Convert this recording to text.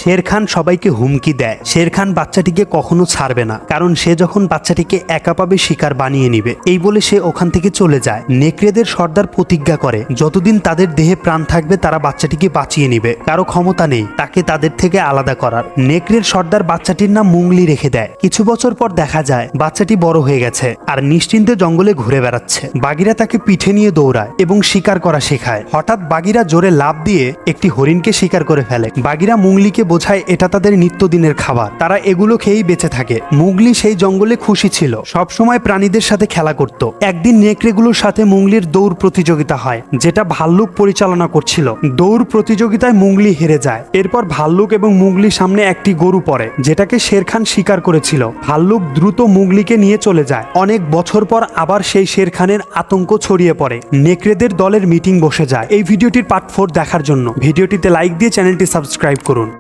শের খান সবাইকে হুমকি দেয় শের খান বাচ্চাটিকে কখনো ছাড়বে না, কারণ সে যখন বাচ্চাটিকে একা পাবে শিকার বানিয়ে নিবে। এই বলে সে ওখান থেকে চলে যায়। নেকড়েদের সর্দার প্রতিজ্ঞা করে যতদিন তাদের দেহে প্রাণ থাকবে তারা বাচ্চাটিকে বাঁচিয়ে নিবে, কারো ক্ষমতা নেই তাকে তাদের থেকে আলাদা করার। নেকড়ের সর্দার বাচ্চাটির নাম মুংলি রেখে দেয়। কিছু বছর পর দেখা যায় বাচ্চাটি বড় হয়ে গেছে আর নিশ্চিন্তে জঙ্গলে ঘুরে বেড়াচ্ছে। বাঘিরা তাকে পিঠে নিয়ে দৌড়ায় এবং শিকার করা শেখায়। হঠাৎ বাঘিরা জোরে লাফ দিয়ে একটি হরিণকে শিকার করে ফেলে। বাঘিরা মুংলিকে বোঝায় এটা তাদের নিত্যদিনের খাবার, তারা এগুলো খেয়েই বেঁচে থাকে। মুগলি সেই জঙ্গলে খুশি ছিল, সব সময় প্রাণীদের সাথে খেলা করত। একদিন নেকড়েগুলোর সাথে মুংলির দৌড় প্রতিযোগিতা হয়, যেটা ভাল্লুক পরিচালনা করছিল। দৌড় প্রতিযোগিতায় মুংলি হেরে যায়। এরপর ভাল্লুক এবং মুগলির সামনে একটি গরু পড়ে, যেটাকে শের খান শিকার করেছিল। ভাল্লুক দ্রুত মুগলিকে নিয়ে চলে যায়। অনেক বছর পর আবার সেই শের খানের আতঙ্ক ছড়িয়ে পড়ে। নেকড়েদের দলের মিটিং বসে যায় এই ভিডিওটির পার্ট 4 দেখার জন্য ভিডিওটিতে লাইক দিয়ে চ্যানেলটি সাবস্ক্রাইব করুন।